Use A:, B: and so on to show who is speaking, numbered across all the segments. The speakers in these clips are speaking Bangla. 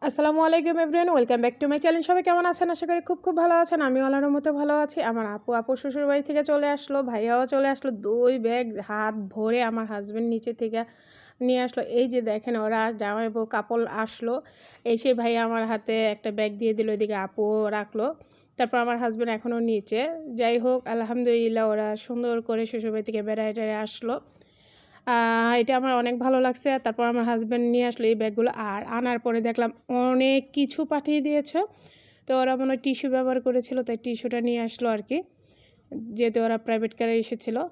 A: আসসালামু আলাইকুম everyone, welcome back to my channel. সবাই কেমন আছেন? আশা করি খুব ভালো আছেন। আমি আল্লাহর মতো ভালো আছি। আমার আপু শ্বশুরবাড়ি থেকে চলে আসলো, ভাইয়াও চলে আসলো। 2 ব্যাগ হাত ভরে আমার হাজব্যান্ড নিচে থেকে নিয়ে আসলো। এই যে দেখেন, ওরা জামাই বউ কাপল আসলো, এসে ভাইয়া আমার হাতে একটা ব্যাগ দিয়ে দিল, এদিকে আপুও রাখলো। তারপর আমার হাজব্যান্ড এখনও নিচে। যাই হোক, আলহামদুলিল্লাহ ওরা সুন্দর করে শ্বশুরবাড়ি থেকে বেড়ায় আসলো। এটা আমার অনেক ভালো লাগছে। তারপর আমার হাজব্যান্ড নিয়ে আসলো এই ব্যাগগুলো, আর আনার পরে দেখলাম অনেক কিছু পাঠিয়ে দিয়েছে। তো ওরা মনে হয় টিস্যু ব্যবহার করেছিল, তাই টিস্যুটা নিয়ে আসলো আর কি, যেহেতু ওরা প্রাইভেট কারে এসেছিলো।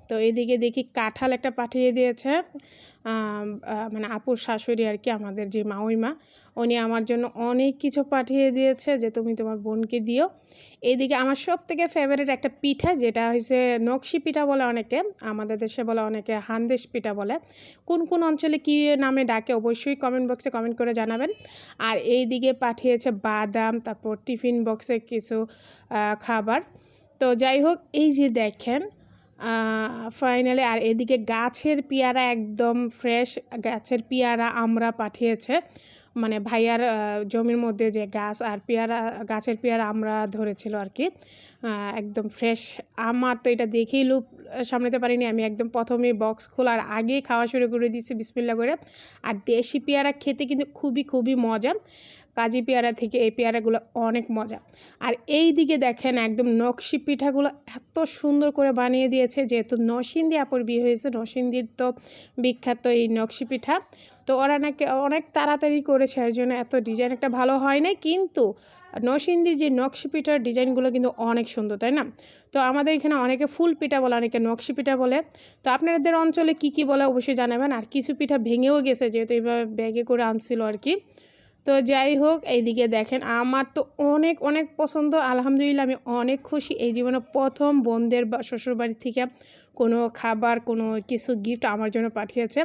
A: তো এদিকে দেখি কাঁঠাল একটা পাঠিয়ে দিয়েছে, মানে আপুর শাশুড়ি আর কি, আমাদের যে মাউইমা, উনি আমার জন্য অনেক কিছু পাঠিয়ে দিয়েছে যে তুমি তোমার বোনকে দিও। এইদিকে আমার সব থেকে ফেভারিট একটা পিঠা, যেটা হয়েছে নকশি পিঠা বলে অনেকে, আমাদের দেশে বলে অনেকে হানদেশ পিঠা বলে। কোন কোন অঞ্চলে কী নামে ডাকে অবশ্যই কমেন্ট বক্সে কমেন্ট করে জানাবেন। আর এইদিকে পাঠিয়েছে বাদাম, তারপর টিফিন বক্সে কিছু খাবার। তো যাই হোক, এই যে দেখেন ফাইনালি। আর এদিকে গাছের পেয়ারা, একদম ফ্রেশ গাছের পেয়ারা আমরা পাঠিয়েছে, মানে ভাইয়ার জমির মধ্যে যে গাছ, আর পেয়ারা গাছের পেয়ারা আমরা ধরেছিল আর কি, একদম ফ্রেশ। আমার তো এটা দেখেই লোভ সামলাতে পারিনি, আমি একদম প্রথমেই বক্স খোলার আগেই খাওয়া শুরু করে দিয়েছি বিসমিল্লাহ করে। আর দেশি পেয়ারা খেতে কিন্তু খুবই মজা, কাজি পেয়ারা থেকে এই পেয়ারাগুলো অনেক মজা। আর এই দিকে দেখেন একদম নকশি পিঠাগুলো এত সুন্দর করে বানিয়ে দিয়েছে, যেহেতু নরসিংদী আপুর বিয়ে হয়েছে, নরসিংদীর তো বিখ্যাত এই নকশি পিঠা। তো ওরা নাকি অনেক তাড়াতাড়ি করেছে, এর জন্য এত ডিজাইন একটা ভালো হয় নাই, কিন্তু নরসিংদীর যে নকশি পিঠার ডিজাইনগুলো কিন্তু অনেক সুন্দর, তাই না? তো আমাদের এখানে অনেকে ফুল পিঠা বলে, অনেকে নকশি পিঠা বলে। তো আপনাদের অঞ্চলে কি বলে অবশ্যই জানাবেন। আর কিছু পিঠা ভেঙেও গেছে, যেহেতু এইভাবে ব্যাগে করে আনছিল আর কি। তো যাই হোক, এইদিকে দেখেন আমার তো অনেক পছন্দ। আলহামদুলিল্লাহ, আমি অনেক খুশি। এই জীবনে প্রথম বোনদের শ্বশুরবাড়ি থেকে কোনো খাবার, কোনো কিছু গিফট আমার জন্য পাঠিয়েছে।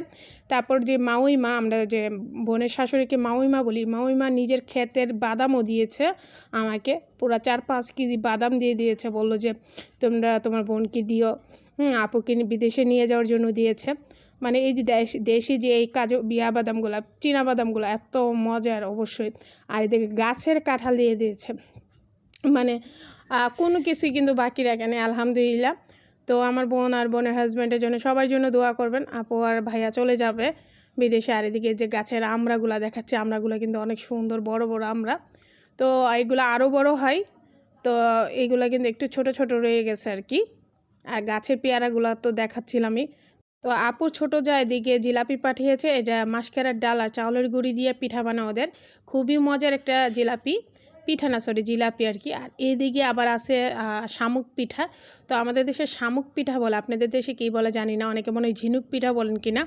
A: তারপর যে মাউইমা, আমরা যে বোনের শাশুড়িকে মাউইমা বলি, মাউইমা নিজের ক্ষেতের বাদামও দিয়েছে আমাকে, পুরো 4-5 কেজি বাদাম দিয়ে দিয়েছে, বললো যে তোমরা তোমার বোনকে দিও। আপুকে বিদেশে নিয়ে যাওয়ার জন্য দিয়েছে। মানে এই যে দেশি যে এই কাজু বিয়া বাদামগুলো, চীনা বাদামগুলো এত মজার অবশ্যই। আর এদিকে গাছের কাঁঠাল দিয়ে দিয়েছে, মানে কোনো কিছুই কিন্তু বাকি রাখে নেই, আলহামদুলিল্লাহ। তো আমার বোন আর বোনের হাজব্যান্ডের জন্য সবার জন্য দোয়া করবেন। আপু আর ভাইয়া চলে যাবে বিদেশে। আর এদিকে যে গাছের আমড়াগুলো দেখাচ্ছে, আমড়াগুলো কিন্তু অনেক সুন্দর বড় আমড়া। তো এইগুলো আরও বড় হয়, তো এইগুলো কিন্তু একটু ছোট রয়ে গেছে আর কি। আর গাছের পেয়ারাগুলো তো দেখাচ্ছিলামই। তো আপুর ছোটো যা এদিকে জিলাপি পাঠিয়েছে, এটা মাসকারার ডাল আর চাউলের গুঁড়ি দিয়ে পিঠা বানা ওদের, খুবই মজার একটা জিলাপি, পিঠা না সরি জিলাপি আর কি। আর এদিকে আবার আছে শামুক পিঠা। তো আমাদের দেশে শামুক পিঠা বলে, আপনাদের দেশে কী বলে জানি না, অনেকে মনে হয় ঝিনুক পিঠা বলেন কিনা।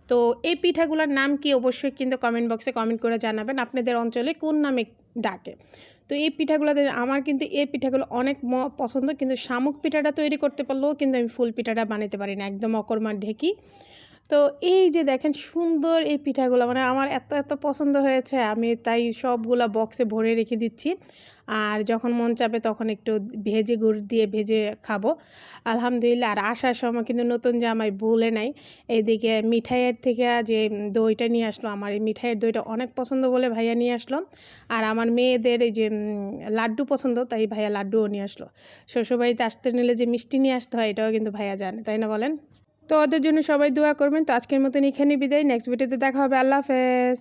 A: তো এই পিঠাগুলোর নাম কি অবশ্যই কিন্তু কমেন্ট বক্সে কমেন্ট করে জানাবেন, আপনাদের অঞ্চলে কোন নামে ডাকে। তো এই পিঠাগুলোতে আমার কিন্তু এই পিঠাগুলো অনেক পছন্দ, কিন্তু শামুক পিঠাটা তৈরি করতে পারলেও কিন্তু আমি ফুল পিঠাটা বানাতে পারি না, একদম অকর্মার ঢেকি। তো এই যে দেখেন সুন্দর এই পিঠাগুলো, মানে আমার এত পছন্দ হয়েছে, আমি তাই সবগুলা বক্সে ভরে রেখে দিচ্ছি। আর যখন মন চাবে তখন একটু ভেজে গুড় দিয়ে ভেজে খাবো, আলহামদুলিল্লাহ। আর আসার সময় কিন্তু নতুন জামাই ভুলে নাই, এইদিকে মিঠাইয়ের থেকে যে দইটা নিয়ে আসলো, আমার এই মিঠাইয়ের দইটা অনেক পছন্দ বলে ভাইয়া নিয়ে আসলো। আর আমার মেয়েদের এই যে লাড্ডু পছন্দ, তাই ভাইয়া লাড্ডুও নিয়ে আসলো। শ্বশুরবাড়িতে আসতে নিলে যে মিষ্টি নিয়ে আসতে হয়, এটাও কিন্তু ভাইয়া জানে, তাই না বলেন? তো ওদের জন্য সবাই দোয়া করবেন। তো আজকের মতন এখানেই বিদায়, নেক্সট ভিডিওতে দেখা হবে। আল্লাহ হাফেজ।